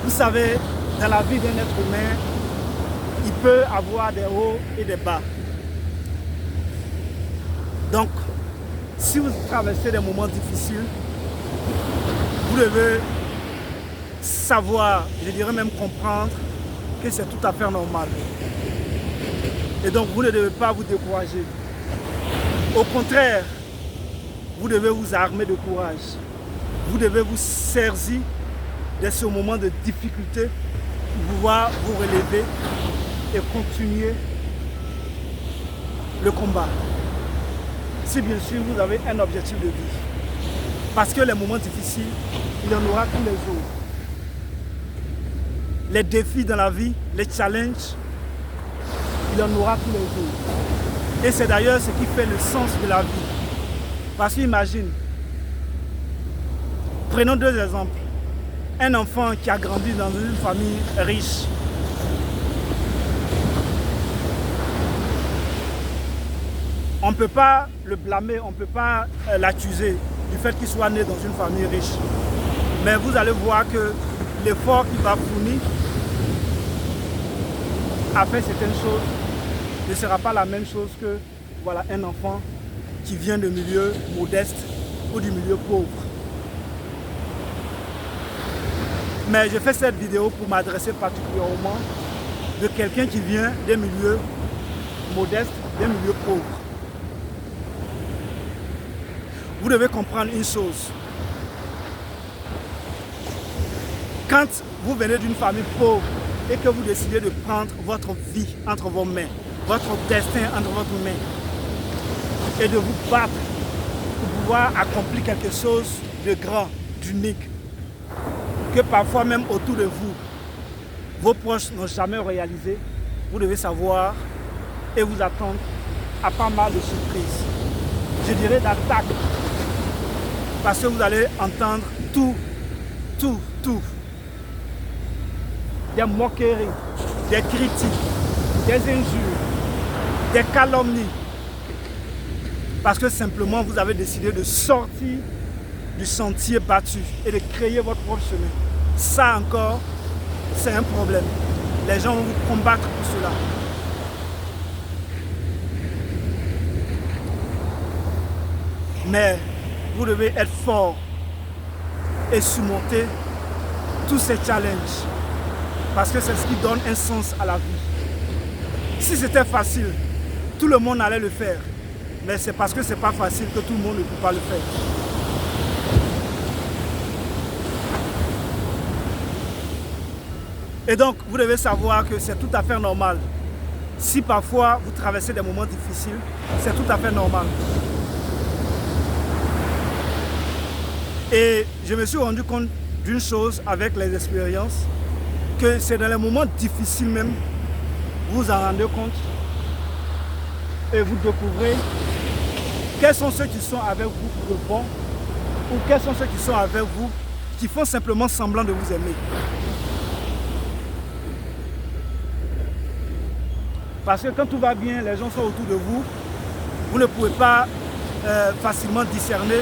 Vous savez, dans la vie d'un être humain, il peut avoir des hauts et des bas. Donc, si vous traversez des moments difficiles, vous devez savoir, je dirais même comprendre, que c'est tout à fait normal. Et donc, vous ne devez pas vous décourager. Au contraire, vous devez vous armer de courage. Vous devez vous saisir de ce moment de difficulté pour pouvoir vous relever et continuer le combat. Si bien sûr vous avez un objectif de vie. Parce que les moments difficiles, il y en aura tous les jours. Les défis dans la vie, les challenges, il y en aura tous les jours. Et c'est d'ailleurs ce qui fait le sens de la vie. Parce qu'imagine, prenons deux exemples. Un enfant qui a grandi dans une famille riche. On ne peut pas le blâmer, on ne peut pas l'accuser du fait qu'il soit né dans une famille riche. Mais vous allez voir que l'effort qu'il va fournir à faire certaines choses ne sera pas la même chose que voilà, un enfant qui vient de milieu modeste ou du milieu pauvre. Mais je fais cette vidéo pour m'adresser particulièrement de quelqu'un qui vient des milieux modestes, des milieux pauvres. Vous devez comprendre une chose. Quand vous venez d'une famille pauvre et que vous décidez de prendre votre vie entre vos mains, votre destin entre vos mains, et de vous battre pour pouvoir accomplir quelque chose de grand, d'unique, que parfois même autour de vous, vos proches n'ont jamais réalisé, vous devez savoir et vous attendre à pas mal de surprises. Je dirais d'attaques. Parce que vous allez entendre tout. Des moqueries, des critiques, des injures, des calomnies. Parce que simplement vous avez décidé de sortir du sentier battu et de créer votre propre chemin. Ça encore, c'est un problème. Les gens vont vous combattre pour cela. Mais vous devez être fort et surmonter tous ces challenges. Parce que c'est ce qui donne un sens à la vie. Si c'était facile, tout le monde allait le faire. Mais c'est parce que c'est pas facile que tout le monde ne peut pas le faire. Et donc, vous devez savoir que c'est tout à fait normal. Si parfois vous traversez des moments difficiles, c'est tout à fait normal. Et je me suis rendu compte d'une chose avec les expériences, que c'est dans les moments difficiles même, vous vous en rendez compte et vous découvrez quels sont ceux qui sont avec vous pour le bon ou quels sont ceux qui sont avec vous qui font simplement semblant de vous aimer. Parce que quand tout va bien, les gens sont autour de vous, vous ne pouvez pas facilement discerner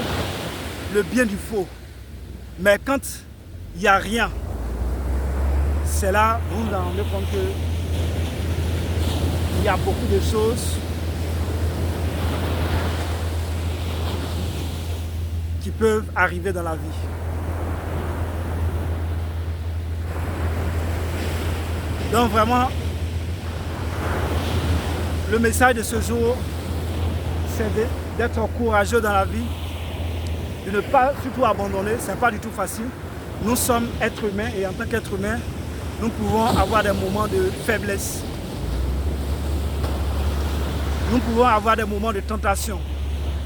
le bien du faux. Mais quand il n'y a rien, c'est là où vous vous rendez compte qu'il y a beaucoup de choses qui peuvent arriver dans la vie. Donc vraiment, le message de ce jour, c'est d'être courageux dans la vie, de ne pas surtout abandonner, ce n'est pas du tout facile. Nous sommes êtres humains et en tant qu'êtres humains, nous pouvons avoir des moments de faiblesse. Nous pouvons avoir des moments de tentation.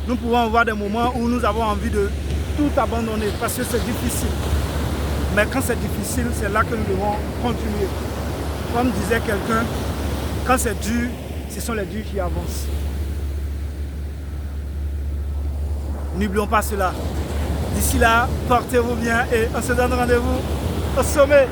Nous pouvons avoir des moments où nous avons envie de tout abandonner parce que c'est difficile. Mais quand c'est difficile, c'est là que nous devons continuer. Comme disait quelqu'un, quand c'est dur, ce sont les durs qui avancent. N'oublions pas cela. D'ici là, portez-vous bien et on se donne rendez-vous au sommet.